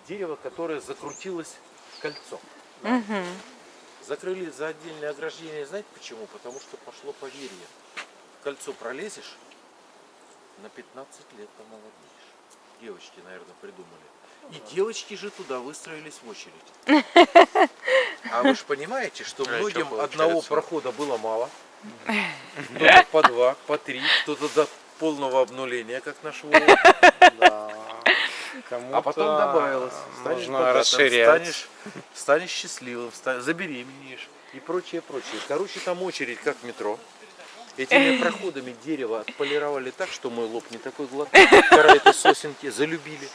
дерево, которое закрутилось кольцом. Угу. Закрыли за отдельное ограждение, знаете почему? Потому что пошло поверье. В кольцо пролезешь, на 15 лет помолодеешь. Девочки, наверное, придумали. И девочки же туда выстроились в очередь. А вы же понимаете, что многим одного прохода было мало. Кто-то по 2, по 3, кто-то до полного обнуления, как наш Вова. Да. А потом добавилось. Станешь богатым, станешь счастливым, забеременеешь и прочее, прочее. Короче, там очередь, как в метро. Этими проходами дерево отполировали так, что мой лоб не такой гладкий. Кора этой сосенки залюбили.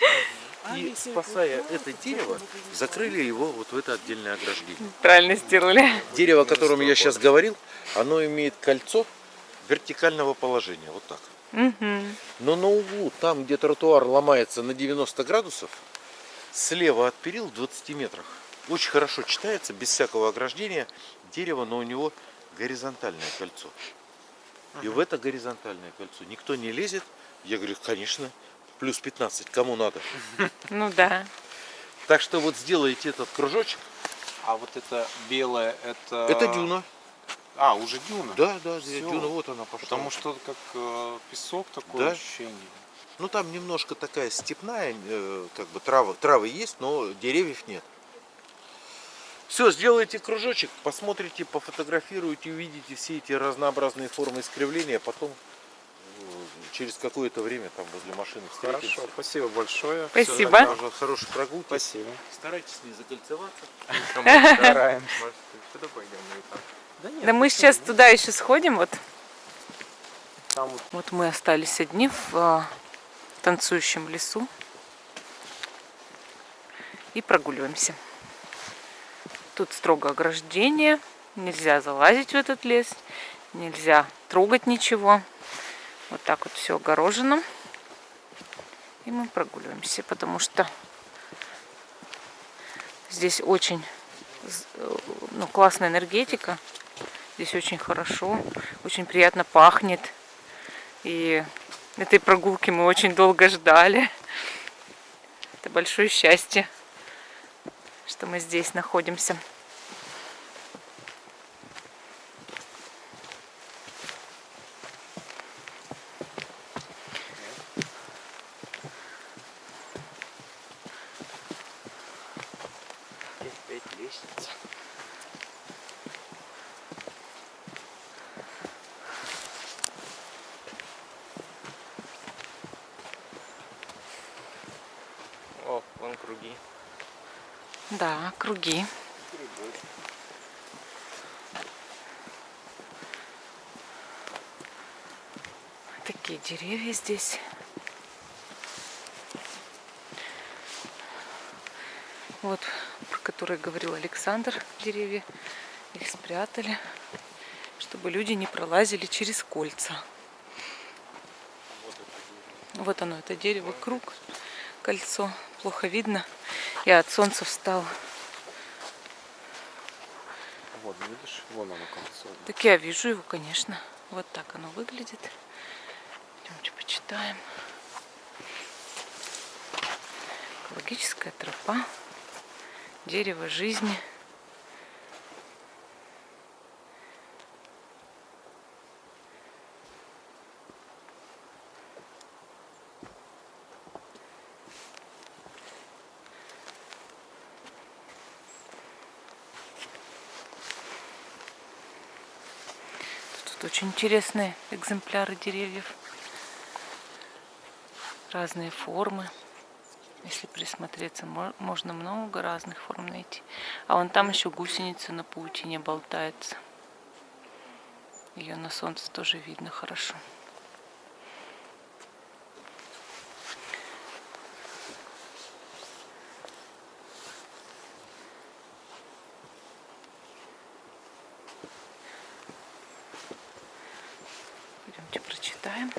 И, спасая это дерево, закрыли его вот в это отдельное ограждение. Правильно сделали. Дерево, о котором я сейчас говорил, оно имеет кольцо вертикального положения. Вот так. Угу. Но на углу, там, где тротуар ломается на 90 градусов, слева от перил в 20 метрах, очень хорошо читается, без всякого ограждения, дерево, но у него горизонтальное кольцо. И в это горизонтальное кольцо никто не лезет. Я говорю, конечно, плюс 15, кому надо. Ну да. Так что вот сделайте этот кружочек. А вот это белое, это... Это дюна. А, уже дюна? Да, да, Всё. дюна, вот она пошла. Потому что как песок, такое Да. ощущение. Ну там немножко такая степная, как бы травы есть, но деревьев нет. Все, сделайте кружочек, посмотрите, пофотографируйте, увидите все эти разнообразные формы искривления, потом через какое-то время там возле машины встретимся. Хорошо, спасибо большое. Спасибо. Всё, хорошей прогулки. Спасибо. Старайтесь не закольцеваться. Стараемся. Куда пойдем? Да нет, Да мы сейчас туда еще сходим. Вот, там вот мы остались одни в танцующем лесу. И прогуливаемся. Тут строго ограждение. Нельзя залазить в этот лес. Нельзя трогать ничего. Вот так вот все огорожено. И мы прогуливаемся, потому что здесь очень классная энергетика. Здесь очень хорошо, очень приятно пахнет. И этой прогулки мы очень долго ждали. Это большое счастье, что мы здесь находимся. опять лестница. О, вон круги. Да, круги. Такие деревья здесь. Вот, про которые говорил Александр, деревья. Их спрятали, чтобы люди не пролазили через кольца. Вот оно, это дерево, круг, кольцо. Плохо видно. Я от солнца встала. Вот, видишь, вон оно кольцо. Так я вижу его, конечно. Вот так оно выглядит. Идемте почитаем. Экологическая тропа. Дерево жизни. Тут очень интересные экземпляры деревьев. Разные формы. Если присмотреться, можно много разных форм найти. А вон там еще гусеница на паутине болтается. Ее на солнце тоже видно хорошо. Пойдемте прочитаем.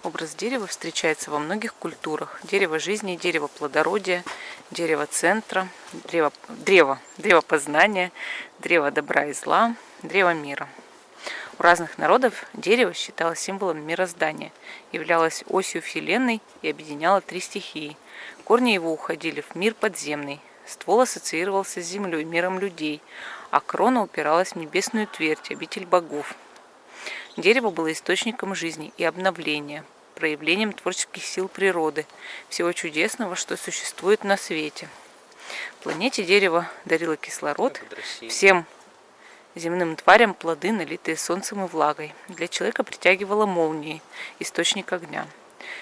Образ дерева встречается во многих культурах. Дерево жизни, дерево плодородия, дерево центра, древо познания, древо добра и зла, древо мира. У разных народов дерево считалось символом мироздания, являлось осью Вселенной и объединяло три стихии. Корни его уходили в мир подземный, ствол ассоциировался с землей, миром людей, а крона упиралась в небесную твердь, обитель богов. Дерево было источником жизни и обновления, проявлением творческих сил природы, всего чудесного, что существует на свете. Планете дерево дарило кислород, всем земным тварям плоды, налитые солнцем и влагой. Для человека притягивало молнии, источник огня.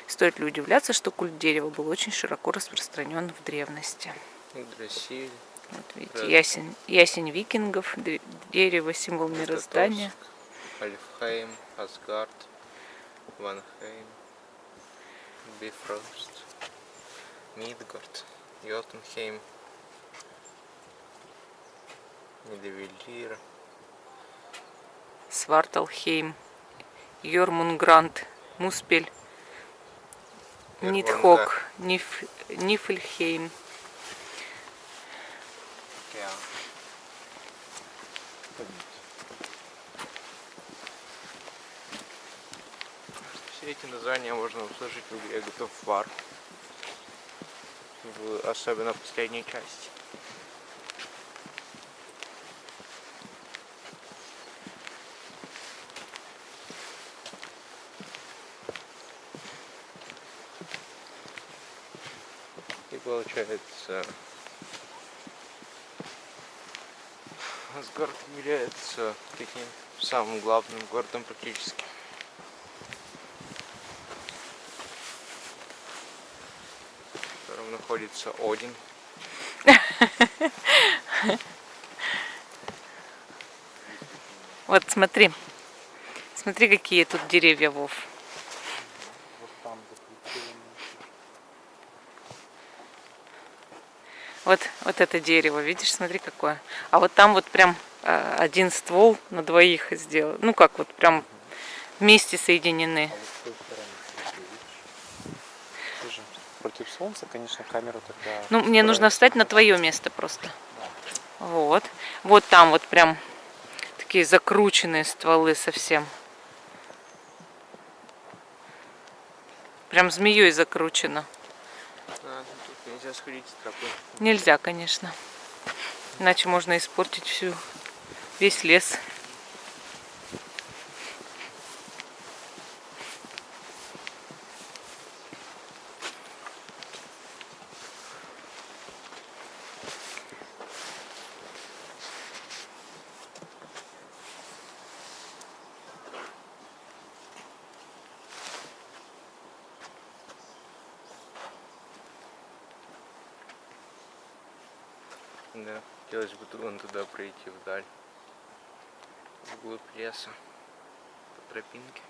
Стоит ли удивляться, что культ дерева был очень широко распространен в древности. Игдрасиль. Вот видите, ясень викингов, дерево, символ мироздания. Альфхейм, Асгард, Ванхейм, Бифрост, Мидгард, Йотунхейм, Медовелир, Сварталхейм, Йормунгранд, Муспель, Эрванга. Нидхогг, Нифльхейм. Все эти названия можно услышать в игре God of War, особенно в последней части. И получается, Асгард является таким самым главным городом практически. В котором находится Один. Вот смотри, смотри, какие тут деревья, Вов. Вот это дерево, видишь, смотри какое. А вот там вот прям один ствол на двоих сделан. Ну как вот прям вместе соединены. Тоже против солнца, конечно, камеру тогда... Ну, мне нужно встать на твое место просто. Вот. Вот там вот прям такие закрученные стволы совсем. Прям змеей закручено. Тут нельзя сходить с тропы. Нельзя, конечно. Иначе можно испортить весь лес. Да, хотелось бы вон туда пройти вдаль, вглубь леса, по тропинке.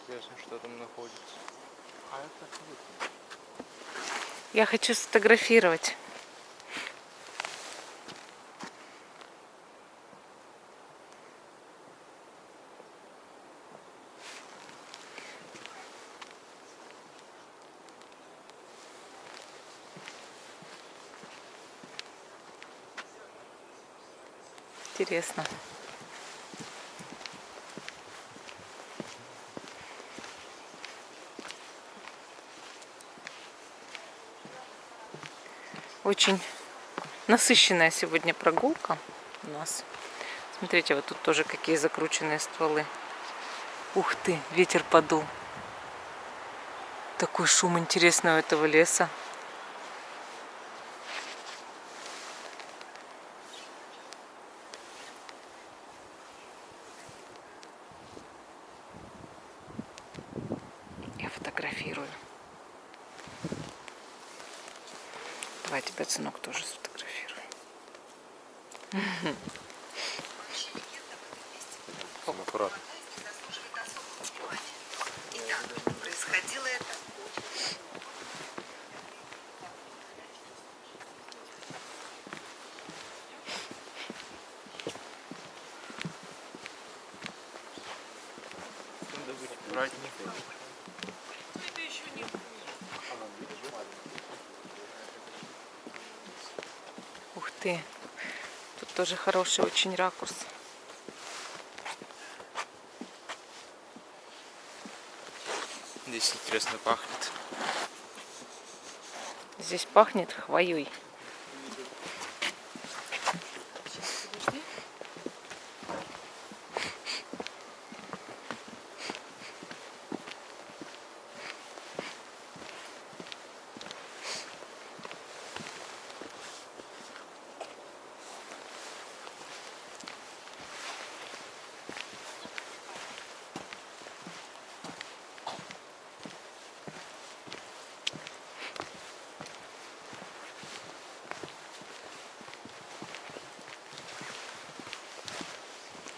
Интересно, что там находится. А это Я хочу сфотографировать. Интересно. Очень насыщенная сегодня прогулка у нас. Смотрите, вот тут тоже какие закрученные стволы. Ух ты, ветер подул. Такой шум интересный у этого леса. Я фотографирую. Давай тебя, сынок, тоже сфотографирую. аккуратно. Происходило это. Надо быть аккуратнее. Это еще не ты. Тут тоже хороший очень ракурс. Здесь интересно пахнет. Здесь пахнет хвоей.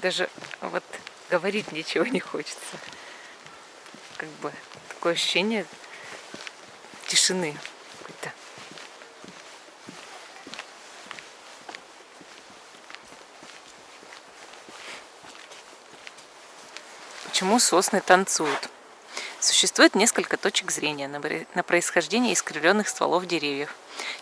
Даже вот говорить ничего не хочется. Как бы такое ощущение тишины какой-то. Почему сосны танцуют? Существует несколько точек зрения на происхождение искривленных стволов деревьев.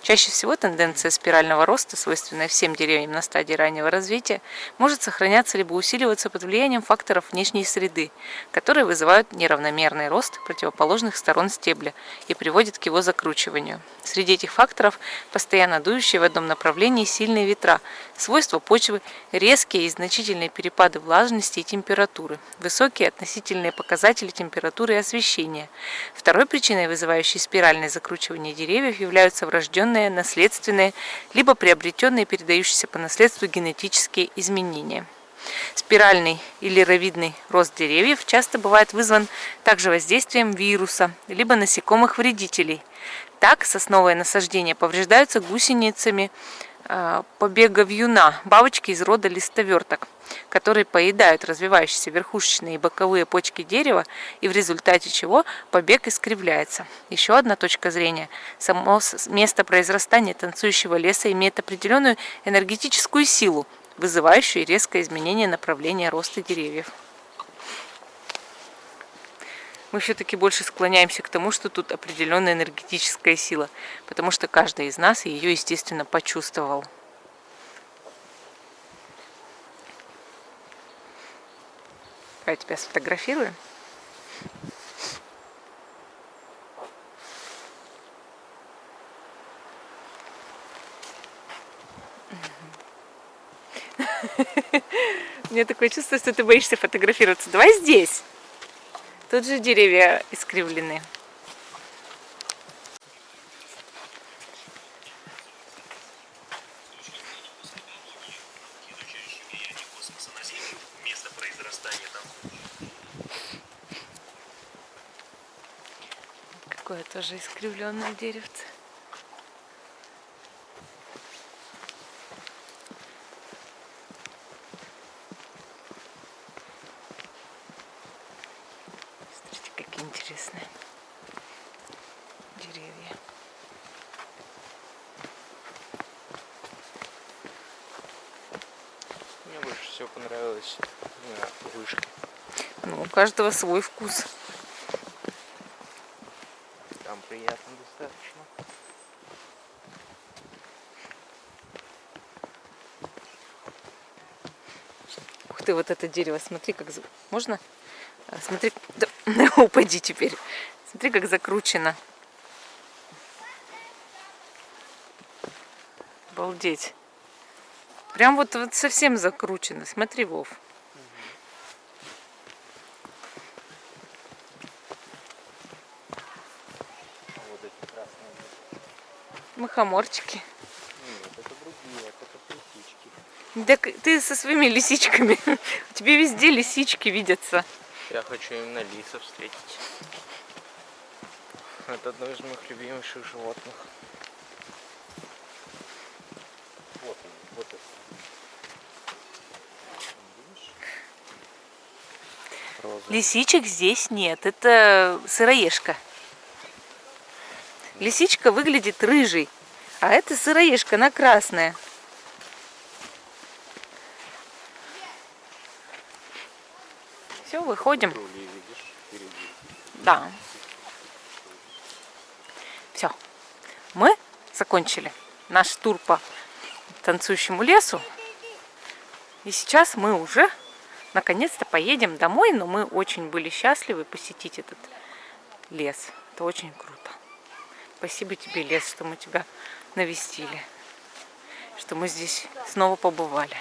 Чаще всего тенденция спирального роста, свойственная всем деревьям на стадии раннего развития, может сохраняться либо усиливаться под влиянием факторов внешней среды, которые вызывают неравномерный рост противоположных сторон стебля и приводят к его закручиванию. Среди этих факторов постоянно дующие в одном направлении сильные ветра, свойства почвы, резкие и значительные перепады влажности и температуры, высокие относительные показатели температуры и освещения. Второй причиной, вызывающей спиральное закручивание деревьев, являются врожденные, наследственные, либо приобретенные, передающиеся по наследству генетические изменения. Спиральный или ровидный рост деревьев часто бывает вызван также воздействием вируса, либо насекомых-вредителей. Так, сосновые насаждения повреждаются гусеницами побега вьюна, бабочки из рода листоверток, которые поедают развивающиеся верхушечные и боковые почки дерева, и в результате чего побег искривляется. Еще одна точка зрения. Само место произрастания танцующего леса имеет определенную энергетическую силу, вызывающую резкое изменение направления роста деревьев. Мы все-таки больше склоняемся к тому, что тут определенная энергетическая сила, потому что каждый из нас ее, естественно, почувствовал. Я тебя сфотографирую. У меня такое чувство, что ты боишься фотографироваться. Давай здесь. Тут же деревья искривлены. Какое тоже искривленное деревце. Смотрите, какие интересные деревья. Мне больше всего понравилось вышки. Ну, у каждого свой вкус. Там приятно достаточно. Ух ты, вот это дерево, смотри, как... Можно? Смотри, да, упади теперь. Смотри, как закручено. Обалдеть. Прям вот совсем закручено. Смотри, Вов. Вот эти красные. Мухоморчики. Нет, это другие, это лисички. Так ты со своими лисичками. У тебя везде лисички видятся. Я хочу именно лисов встретить. Это одно из моих любимейших животных. Вот он, вот это. Роза. Лисичек здесь нет. Это сыроежка. Лисичка выглядит рыжей, а это сыроежка, она красная. Все, выходим. Видишь, впереди. Да. Все. Мы закончили наш тур по танцующему лесу. И сейчас мы уже наконец-то поедем домой, но мы очень были счастливы посетить этот лес. Это очень круто. Спасибо тебе, лес, что мы тебя навестили, что мы здесь снова побывали.